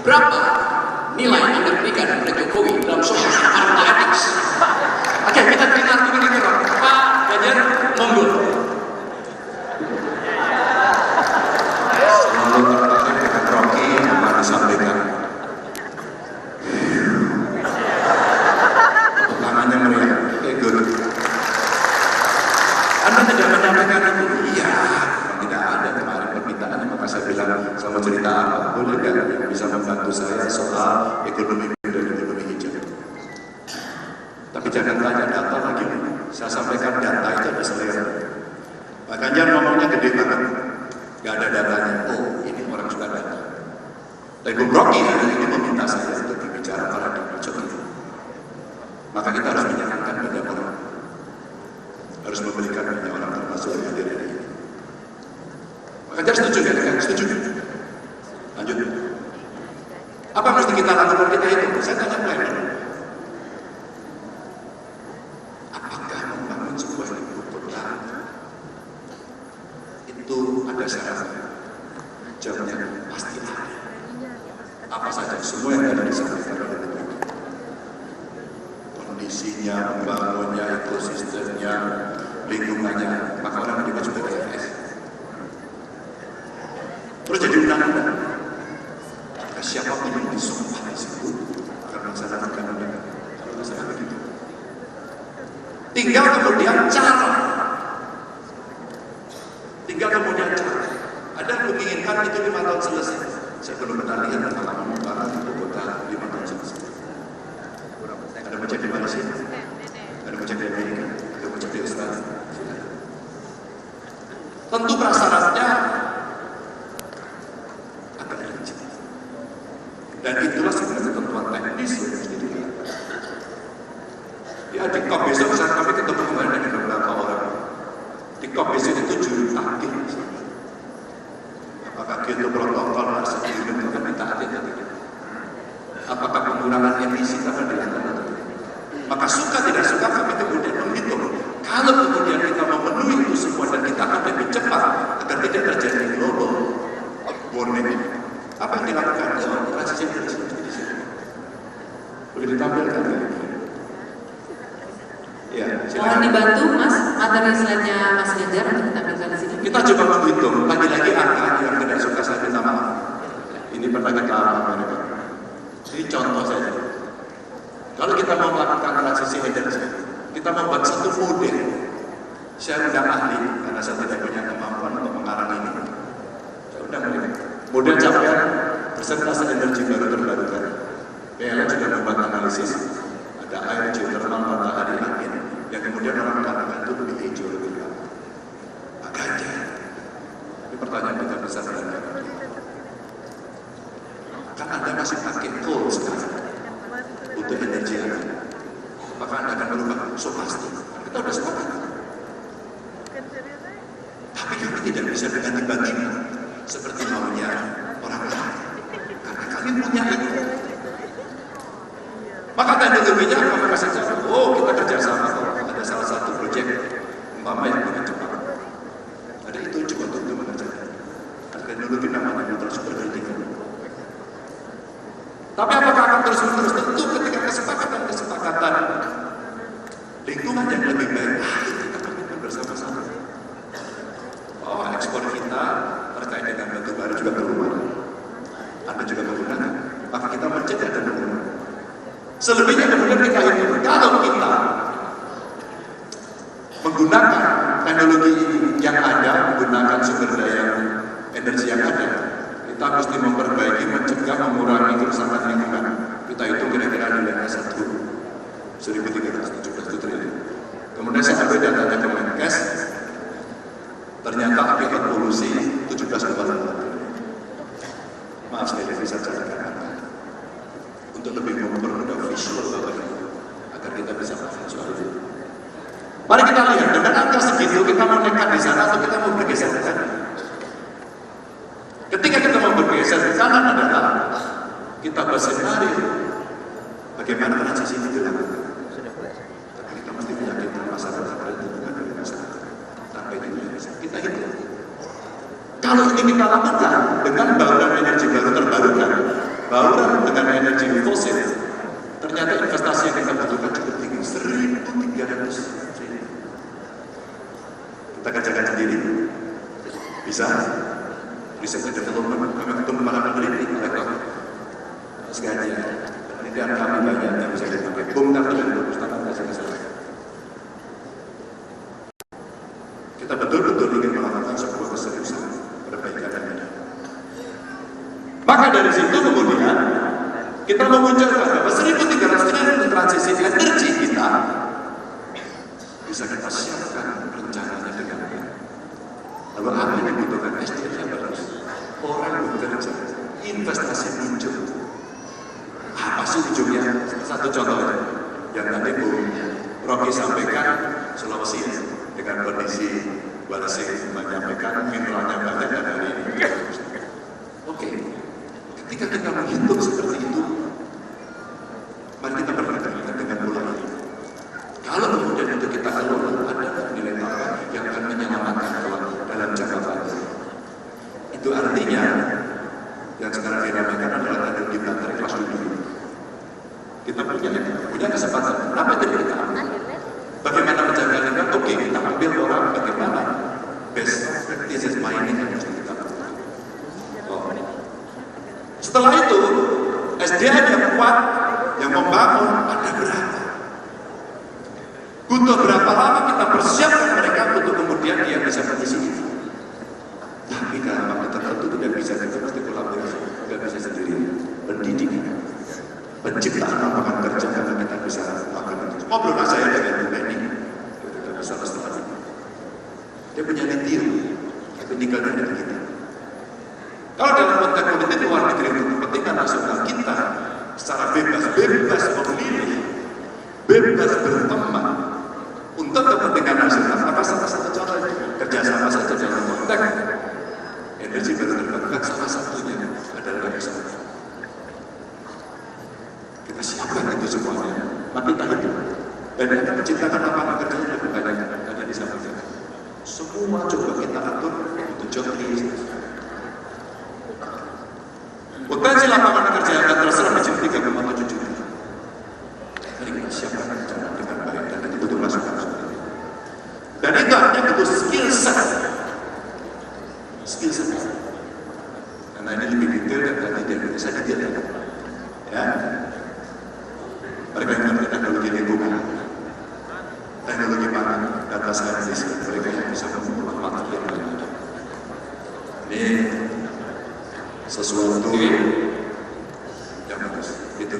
Berapa nilai yang diberikan oleh Jokowi dalam soal politics? Oke, kita terima begitu, Pak Ganjar, monggo. Selalu tertarik dengan Rocky apa disampaikan. Tangannya meriah, good. Anda tidak menyampaikan itu? Iya, tidak ada kemarin permintaan, maka saya bilang sama cerita apa? Boleh nggak yang bisa membantu saya soal ekonomi dan ekonomi hijau? Tapi jangan tanya data lagi. Saya sampaikan data itu ada selera. Pak Ganjar ngomongnya gede banget, nggak ada datanya. Oh, ini orang suka data. Dan Bung Rocky hari ini meminta saya untuk berbicara pada Jokowi. Maka kita harus menyenangkan banyak orang, harus memberikan banyak orang termasuk yang hadir hari ini. Pak Ganjar setuju nggak? Setuju. Lanjut. Apa yang mesti kita lakukan kita itu? Saya tanya plan. Apakah membangun sebuah ibu kota itu ada syaratnya? Jawabnya pasti ada. Apa saja? Semua yang ada disampaikan oleh Bapak. Kondisinya, membangunnya, ekosistemnya, lingkungannya, maka orang juga sudah TFS. Terus jadi undang-undang. Maka siapapun yang disumpah di situ akan melaksanakan undang-undang. Kalau nggak salah begitu. Tinggal kemudian cara. Ada yang menginginkan itu 5 tahun selesai. Saya belum pernah lihat pengalaman membangun ibu kota 5 tahun selesai. Ada macam di Malaysia, ada macam di Amerika, ada macam di Australia. Tentu prasyaratnya agak rinci. Dan itulah sebenarnya ketentuan teknis yang mesti dilihat. Ya di COP besok saat kami ketemu kemarin dengan beberapa orang. Di COP besok itu juru takdir. Apakah itu protokol harus dibentukkan ditaati atau tidak? Apakah pengurangan emisi akan dilakukan atau tidak? Maka suka tidak suka kami kemudian menghitung. Kalau kemudian kita memenuhi itu semua dan kita akan lebih cepat agar tidak terjadi global warming, apa yang dilakukan? Transisi energi di sini. Boleh ditampilkan? Ya, mohon dibantu Mas, materi slide-nya Mas Ganjar untuk ditampilkan di sini. Kita coba menghitung, lagi-lagi angka yang tidak suka saya minta maaf. Ini pernah kita alami. Ini contoh saja. Kalau kita mau melakukan transisi energi, kita membuat satu model. Saya undang ahli, karena saya tidak punya kemampuan untuk mengarang ini. Saya undang mereka. Model capaian persentase energi baru terbarukan. PLN juga membuat analisis. Ada air, geothermal, matahari, angin, yang kemudian orang mengatakan itu lebih hijau, lebih gelap. Makanya, ini pertanyaan kita besar dan kan Anda masih pakai coal sekarang untuk energi angin. Maka Anda akan berubah, so pasti. Kita sudah sepakat. Tapi kami tidak bisa diganti-ganti seperti maunya orang lain. Karena kami punya itu. Maka teknologinya kami kasih cara. Oh, kita kerjasama. Ada salah satu proyek umpama yang lebih cepat. Ada itu coba untuk mengerjakan. Ada teknologi namanya neutral supercritical. Tapi apakah akan terus-menerus? Tentu ketika kesepakatan lingkungan yang lebih baik, kita komitmen bersama-sama. Oh, ekspor kita terkait dengan batu bara juga berubah. Anda juga menggunakan. Maka kita mencegah dan menggunakan. Selebihnya kemudian kita hitung. Kalau kita menggunakan teknologi yang ada, menggunakan sumber daya energi yang ada, kita mesti memperbaiki, mencegah, mengurangi kerusakan lingkungan. Kita itu kira-kira nilainya 1.317 triliun. Kemudian saya ambil datanya Kemenkes, ternyata akibat polusi 17,8 triliun. Maaf sekali bisa carikan untuk lebih mempermudah visual Bapak Ibu agar kita bisa paham soal itu. Mari kita lihat dengan angka segitu kita mau nekat di sana atau kita mau bergeser ke sana. Ketika kita mau bergeser ke sana adalah kita bersenario bagaimana transisi ini dilakukan. Tapi kita mesti meyakinkan masyarakat perlindungan dari masyarakat. Tanpa itu kita hitung. Kalau ini kita lakukan dengan bangunan energi baru terbarukan, bauran dengan energi fosil, ternyata investasi yang kita butuhkan cukup tinggi, 1.300 triliun. Kita kerjakan sendiri, bisa. Research and development, kami ketemu para peneliti, mereka segaja. Penelitian kami banyak yang bisa dipakai. Bongkar dengan perpustakaan kasih. Kita betul-betul ingin melakukan sebuah keseriusan perbaikan ini. Maka dari situ kemudian kita memunculkan bahwa 1.300 triliun transisi energi kita bisa kita siapkan rencananya dengan baik. Lalu apa yang dibutuhkan? SDM yang bagus, orang bekerja, investasi muncul. Apa sih ujungnya? Satu contoh aja yang tadi Bu Rocky sampaikan, Sulawesi dengan kondisi Walasi menyampaikan mineralnya banyak dan hari ini. Oke, ketika kita menghitung seperti itu, mari kita berpercaya dengan pola ini. Kalau kemudian itu kita kelola, ada nilai tambah yang akan menyelamatkan dalam jangka panjang. Itu artinya yang sekarang dinamakan adalah energi baterai kelas dunia. Kita punya kesempatan. Kenapa jadi kita ambil? Bagaimana menjaga lingkungan? Oke, kita ambil orang bagaimana best practices mining yang harus kita lakukan. Setelah itu, SDM yang kuat, yang membangun, ada berapa? Butuh berapa lama kita persiapkan mereka untuk kemudian dia bisa mengisi itu. Tapi dalam waktu tertentu tidak bisa, kita mesti kolaborasi, tidak bisa sendiri. Pendidikan, penciptaan lapangan kerja karena kita bisa lakukan. Ngobrol saya dengan Bu Penny, kita bisa setelah ini. Dia punya lithium, itu nikelnya dari kita. Kalau dalam konteks politik luar negeri untuk kepentingan nasional kita, secara bebas memilih, bebas berteman untuk kepentingan nasional. Maka salah satu contoh kerjasama saja dalam konteks energi baru terbarukan, salah satunya adalah kesehatan. Kita siapkan itu semuanya, maka kita hidup dan kita menciptakan lapangan kerja yang lebih banyak tadi disampaikan. Semua coba kita atur untuk job creation. Potensi lapangan kerja yang akan terserap menjadi 3,7 juta. Mari kita siapkan rencana dengan baik dan itu butuh masukan. Dan itu artinya butuh skill set. Karena ini lebih detail dan tadi dia bisa detail. Ya, mereka yang mengerti teknologi lingkungan, teknologi pangan, data scientist, mereka yang bisa mengolah material yang ada. Ini sesuatu yang bagus. Itu.